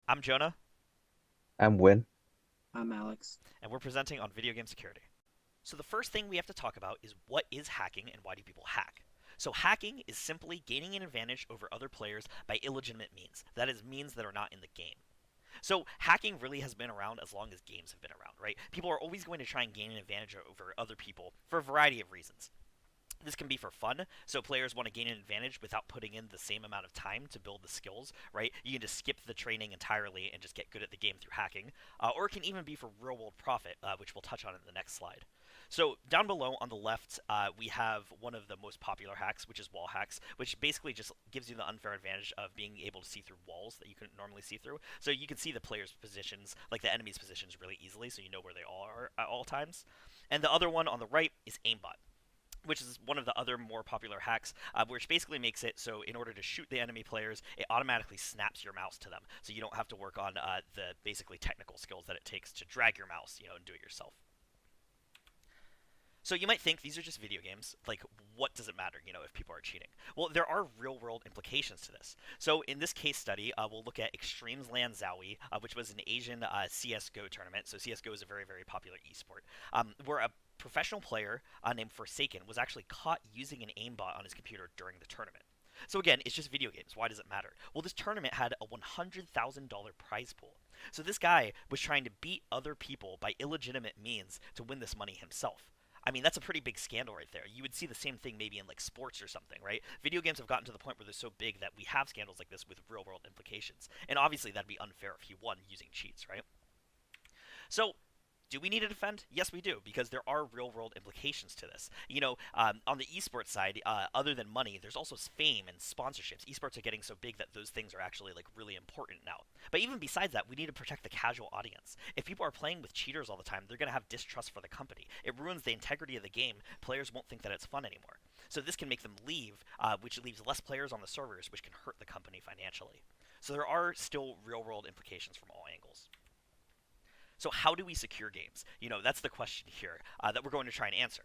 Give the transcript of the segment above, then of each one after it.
I'm Jonah, I'm Win. I'm Alex. and we're presenting on video game security. So, the first thing we have to talk about is what is hacking and why do people hack? So, hacking is simply gaining an advantage over other players by illegitimate means. That is, means that are not in the game. So, hacking really has been around as long as games have been around, right? People are always going to try and gain an advantage over other people for a variety of reasons. This can be for fun, so players want to gain an advantage without putting in the same amount of time to build the skills, right? You can just skip the training entirely and just get good at the game through hacking. Or it can even be for real world profit, which we'll touch on in the next slide. So down below on the left, we have one of the most popular hacks, which is wall hacks, which basically just gives you the unfair advantage of being able to see through walls that you couldn't normally see through. So you can see the players' positions, like the enemy's positions, really easily, so you know where they all are at all times. And the other one on the right is aimbot, which is one of the other more popular hacks, which basically makes it so in order to shoot the enemy players, it automatically snaps your mouse to them, so you don't have to work on the basically technical skills that it takes to drag your mouse, and do it yourself. So you might think these are just video games. Like, what does it matter, if people are cheating? Well, there are real-world implications to this. So in this case study, we'll look at Extremes Land Zowie, which was an Asian CS:GO tournament. So CS:GO is a very, very popular esport, where a professional player named Forsaken was actually caught using an aimbot on his computer during the tournament. So again, it's just video games. Why does it matter? Well, this tournament had a $100,000 prize pool. So this guy was trying to beat other people by illegitimate means to win this money himself. I mean, that's a pretty big scandal right there. You would see the same thing maybe in like sports or something, right? Video games have gotten to the point where they're so big that we have scandals like this with real world implications. And obviously that'd be unfair if he won using cheats, right? So do we need to defend? Yes, we do, because there are real world implications to this. On the esports side, other than money, there's also fame and sponsorships. Esports are getting so big that those things are actually like really important now. But even besides that, we need to protect the casual audience. If people are playing with cheaters all the time, they're going to have distrust for the company. It ruins the integrity of the game. Players won't think that it's fun anymore. So this can make them leave, which leaves less players on the servers, which can hurt the company financially. So there are still real world implications from all angles. So how do we secure games? That's the question here that we're going to try and answer.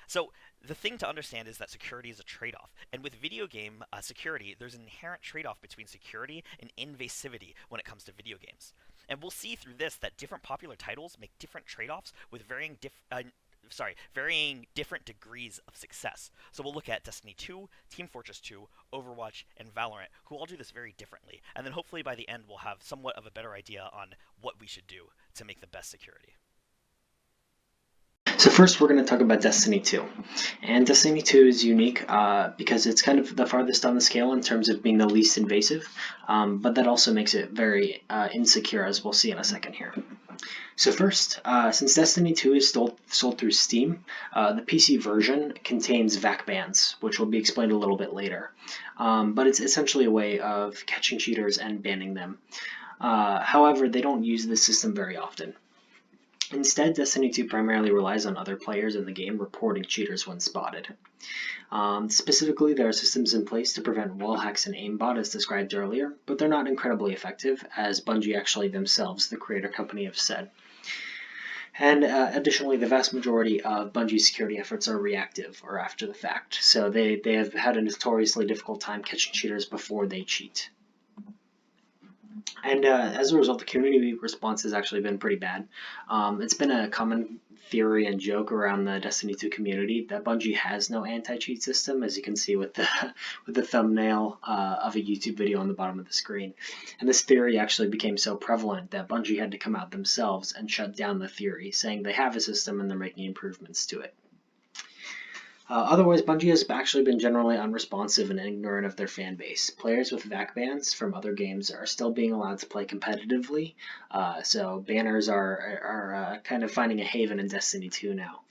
So the thing to understand is that security is a trade-off. And with video game security, there's an inherent trade-off between security and invasivity when it comes to video games. And we'll see through this that different popular titles make different trade-offs with varying different degrees of success. So we'll look at Destiny 2, Team Fortress 2, Overwatch, and Valorant, who all do this very differently. And then hopefully by the end we'll have somewhat of a better idea on what we should do to make the best security. So first we're going to talk about Destiny 2. And Destiny 2 is unique because it's kind of the farthest on the scale in terms of being the least invasive, but that also makes it very insecure, as we'll see in a second here. So first, since Destiny 2 is sold through Steam, the PC version contains VAC bans, which will be explained a little bit later. But it's essentially a way of catching cheaters and banning them. However, they don't use this system very often. Instead, Destiny 2 primarily relies on other players in the game reporting cheaters when spotted. Specifically, there are systems in place to prevent wall hacks and aimbot as described earlier, but they're not incredibly effective, as Bungie actually themselves, the creator company, have said. And additionally, the vast majority of Bungie's security efforts are reactive or after the fact, so they have had a notoriously difficult time catching cheaters before they cheat. And as a result, the community response has actually been pretty bad. It's been a common theory and joke around the Destiny 2 community that Bungie has no anti-cheat system, as you can see with the with the thumbnail of a YouTube video on the bottom of the screen. And this theory actually became so prevalent that Bungie had to come out themselves and shut down the theory, saying they have a system and they're making improvements to it. Otherwise, Bungie has actually been generally unresponsive and ignorant of their fan base. Players with VAC bans from other games are still being allowed to play competitively, so banners are kind of finding a haven in Destiny 2 now.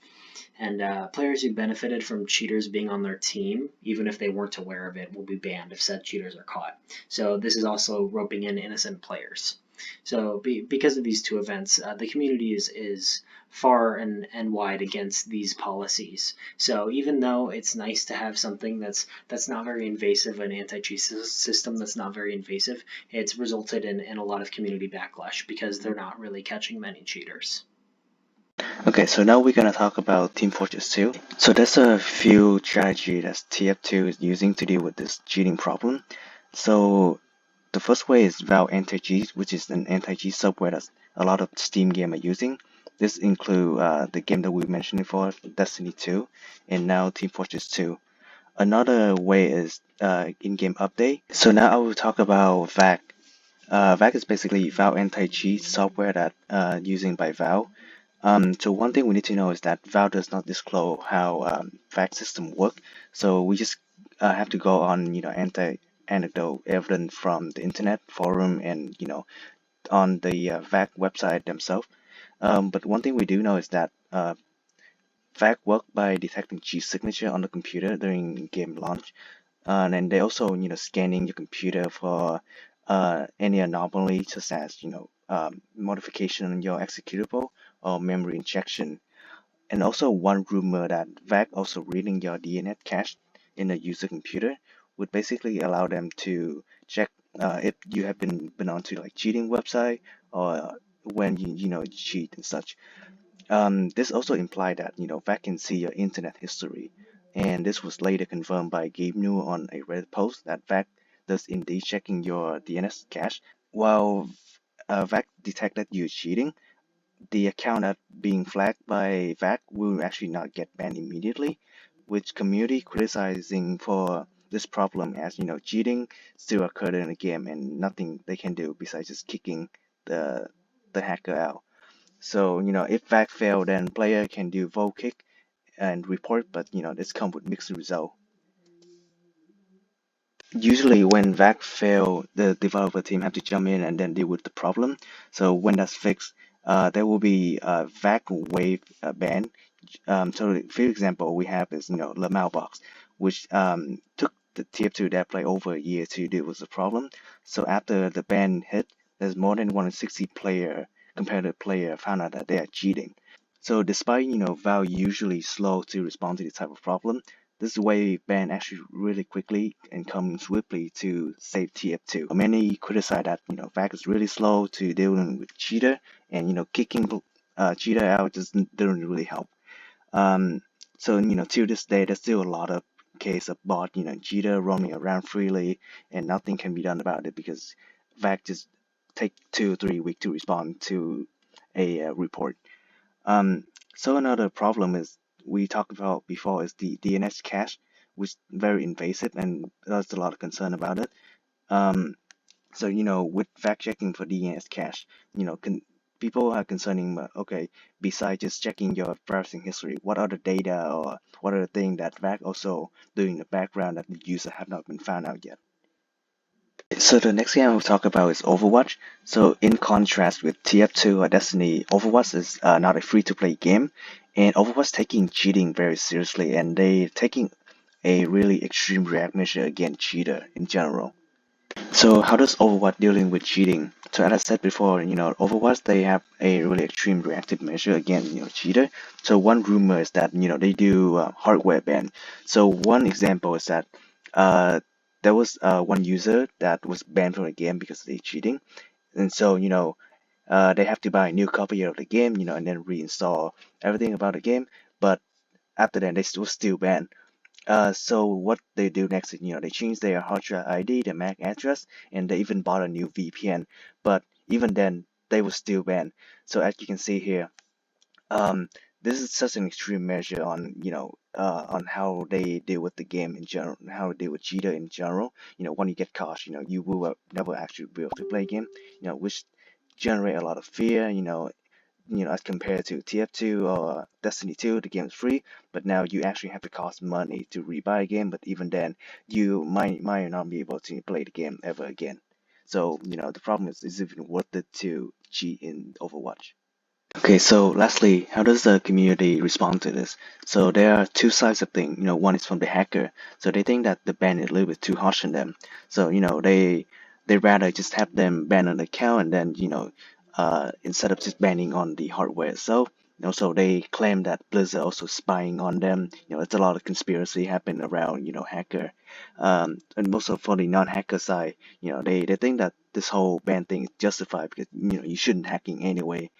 And players who benefited from cheaters being on their team, even if they weren't aware of it, will be banned if said cheaters are caught. So this is also roping in innocent players. So because of these two events, the community is far and wide against these policies. So even though it's nice to have something that's not very invasive, an anti-cheat system that's not very invasive, it's resulted in a lot of community backlash because they're not really catching many cheaters. Okay, so now we're gonna talk about Team Fortress 2. So there's a few strategy that TF2 is using to deal with this cheating problem. So The first way is Valve Anti-Cheat, which is an anti-cheat software that a lot of Steam games are using. This includes the game that we mentioned before, Destiny 2, and now Team Fortress 2. Another way is in-game update. So now I will talk about VAC. VAC is basically Valve anti-cheat software that using by Valve. So one thing we need to know is that Valve does not disclose how VAC system work. So we just have to go on anecdote evidence from the internet forum and on the VAC website themselves. But one thing we do know is that VAC work by detecting cheat signature on the computer during game launch. And they also, scanning your computer for any anomaly, such as, modification in your executable or memory injection. And also one rumor that VAC also reading your DNS cache in a user computer would basically allow them to check if you have been onto like cheating website or when you cheat and such. This also implied that VAC can see your internet history, and this was later confirmed by Gabe New on a Reddit post that VAC does indeed checking your DNS cache. While VAC detected you cheating, the account that being flagged by VAC will actually not get banned immediately, which community criticizing for this problem as cheating still occurred in the game and nothing they can do besides just kicking the hacker out. So, if VAC fail, then player can do vote kick and report, but this comes with mixed result. Usually when VAC fail, the developer team have to jump in and then deal with the problem. So when that's fixed, there will be a VAC wave ban. So for example, we have is the mailbox, which took the tier 2 that play over a year to deal with the problem. So after the ban hit, there's more than 160 competitive player found out that they are cheating. So despite Valve usually slow to respond to this type of problem, this way ban actually really quickly and come swiftly to save TF2. Many criticize that Valve is really slow to dealing with cheater and kicking cheater out just doesn't really help. So to this day there's still a lot of case of bot cheater roaming around freely and nothing can be done about it because VAC just take 2 or 3 weeks to respond to a report. So another problem is we talked about before is the DNS cache, which is very invasive and there's a lot of concern about it. So with fact checking for DNS cache, people are concerning, okay, besides just checking your browsing history, what other data or what other thing that VAC also doing in the background that the user have not been found out yet. So the next game I will talk about is Overwatch. So in contrast with TF2 or Destiny, Overwatch is not a free-to-play game, and Overwatch taking cheating very seriously, and they taking a really extreme react measure against cheater in general. So how does Overwatch dealing with cheating? So as I said before, Overwatch they have a really extreme reactive measure against cheater. So one rumor is that they do hardware ban. So one example is that uh there was one user that was banned from the game because they cheating, and so they have to buy a new copy of the game, and then reinstall everything about the game. But after that, they still banned. So what they do next is, they change their hard drive ID, their MAC address, and they even bought a new VPN. But even then, they were still banned. So as you can see here, um, this is such an extreme measure on, on how they deal with the game in general, how they deal with cheater in general. When you get caught, you will never actually be able to play a game, which generate a lot of fear, as compared to TF2 or Destiny 2, the game is free, but now you actually have to cost money to rebuy a game, but even then, you might not be able to play the game ever again. So, the problem is it even worth it to cheat in Overwatch? Okay, so lastly, how does the community respond to this? So there are two sides of things. One is from the hacker. So they think that the ban is a little bit too harsh on them. So they rather just have them ban an account and then instead of just banning on the hardware itself. So they claim that Blizzard also spying on them. It's a lot of conspiracy happen around hacker. And also for the non-hacker side, they think that this whole ban thing is justified because you shouldn't hacking anyway.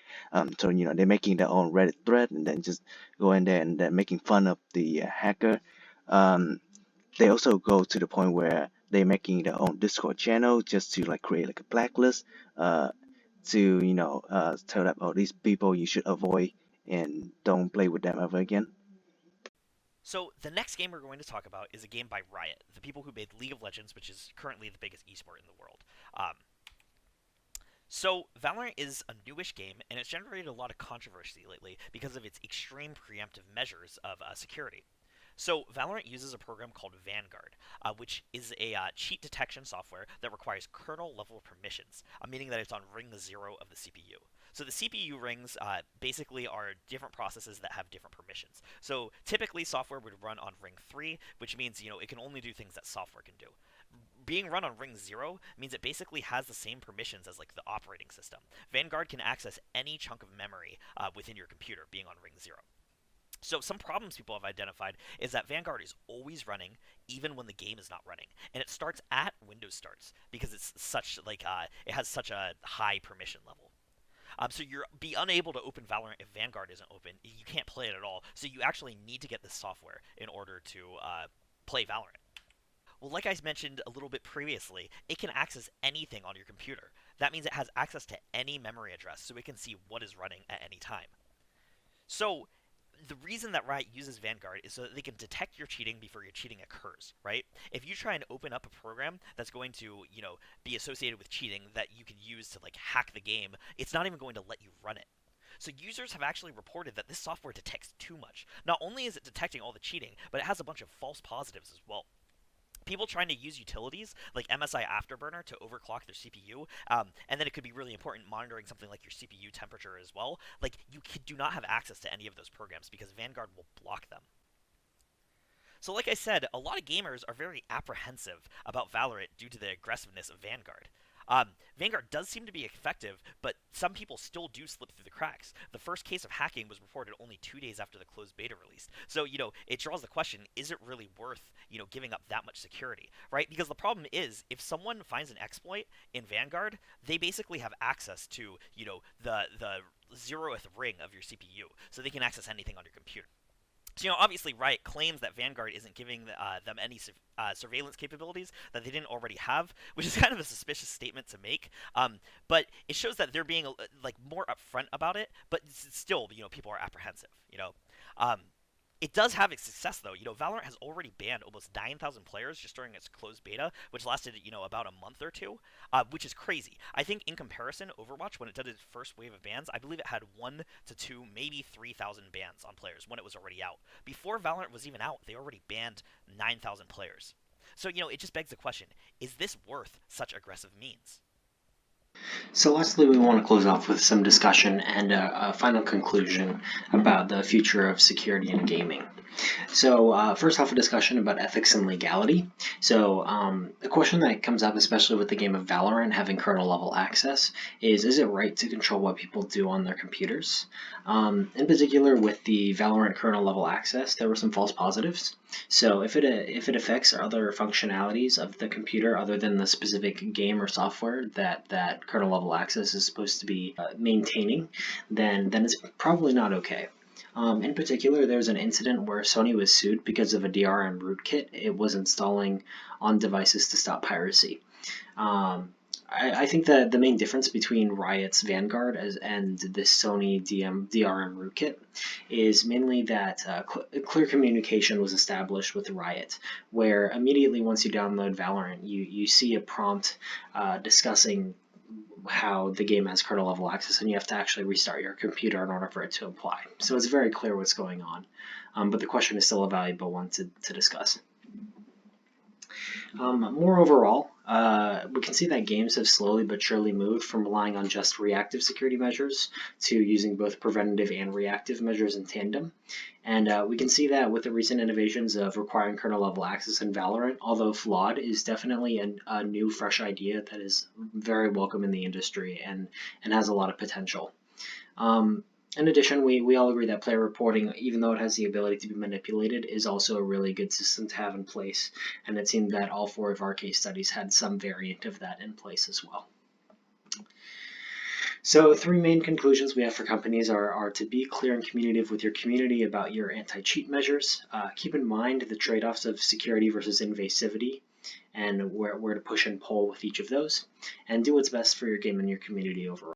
So they're making their own Reddit thread and then just go in there and then making fun of the hacker. Um, they also go to the point where they're making their own Discord channel just to like create like a blacklist, to tell that, oh, these people you should avoid and don't play with them ever again. So the next game we're going to talk about is a game by Riot, the people who made League of Legends, which is currently the biggest esport in the world. So Valorant is a newish game, and it's generated a lot of controversy lately because of its extreme preemptive measures of security. So Valorant uses a program called Vanguard, which is a cheat detection software that requires kernel level permissions, meaning that it's on ring 0 of the CPU. So the CPU rings basically are different processes that have different permissions. So typically software would run on ring 3, which means it can only do things that software can do. Being run on ring 0 means it basically has the same permissions as like the operating system. Vanguard can access any chunk of memory within your computer being on ring 0. So some problems people have identified is that Vanguard is always running even when the game is not running, and it starts at Windows starts because it's such like it has such a high permission level. So you're be unable to open Valorant if Vanguard isn't open. You can't play it at all. So you actually need to get this software in order to play Valorant. Well, like I mentioned a little bit previously, it can access anything on your computer. That means it has access to any memory address, so it can see what is running at any time. So the reason that Riot uses Vanguard is so that they can detect your cheating before your cheating occurs, right? If you try and open up a program that's going to, be associated with cheating that you can use to like hack the game, it's not even going to let you run it. So users have actually reported that this software detects too much. Not only is it detecting all the cheating, but it has a bunch of false positives as well. People trying to use utilities like MSI Afterburner to overclock their CPU, and then it could be really important monitoring something like your CPU temperature as well. Like you do not have access to any of those programs because Vanguard will block them. So like I said, a lot of gamers are very apprehensive about Valorant due to the aggressiveness of Vanguard. Vanguard does seem to be effective, but some people still do slip through the cracks. The first case of hacking was reported only 2 days after the closed beta release. So, it draws the question, is it really worth, giving up that much security, right? Because the problem is, if someone finds an exploit in Vanguard, they basically have access to, the 0th ring of your CPU, so they can access anything on your computer. So, obviously Riot claims that Vanguard isn't giving them any surveillance capabilities that they didn't already have, which is kind of a suspicious statement to make. But it shows that they're being like more upfront about it, but still, people are apprehensive. Um, it does have its success though. Valorant has already banned almost 9,000 players just during its closed beta, which lasted about a month or two, which is crazy. I think in comparison, Overwatch, when it did its first wave of bans, I believe it had 1 to 2, maybe 3,000 bans on players when it was already out. Before Valorant was even out, they already banned 9,000 players. So it just begs the question: is this worth such aggressive means? So lastly, we want to close off with some discussion and a final conclusion about the future of security in gaming. So first off, a discussion about ethics and legality. So a question that comes up, especially with the game of Valorant having kernel level access, is it right to control what people do on their computers? In particular, with the Valorant kernel level access, there were some false positives. So if it affects other functionalities of the computer other than the specific game or software that kernel level access is supposed to be maintaining, then it's probably not okay. In particular, there's an incident where Sony was sued because of a DRM rootkit it was installing on devices to stop piracy. I think that the main difference between Riot's Vanguard and this Sony DRM rootkit is mainly that clear communication was established with Riot, where immediately once you download Valorant, you see a prompt discussing how the game has kernel level access, and you have to actually restart your computer in order for it to apply. So it's very clear what's going on, but the question is still a valuable one to discuss. More overall, we can see that games have slowly but surely moved from relying on just reactive security measures to using both preventative and reactive measures in tandem. And we can see that with the recent innovations of requiring kernel level access in Valorant, although flawed, is definitely a new, fresh idea that is very welcome in the industry and has a lot of potential. In addition, we all agree that player reporting, even though it has the ability to be manipulated, is also a really good system to have in place, and it seemed that all 4 of our case studies had some variant of that in place as well. So 3 main conclusions we have for companies are to be clear and communicative with your community about your anti-cheat measures, keep in mind the trade-offs of security versus invasivity, and where to push and pull with each of those, and do what's best for your game and your community overall.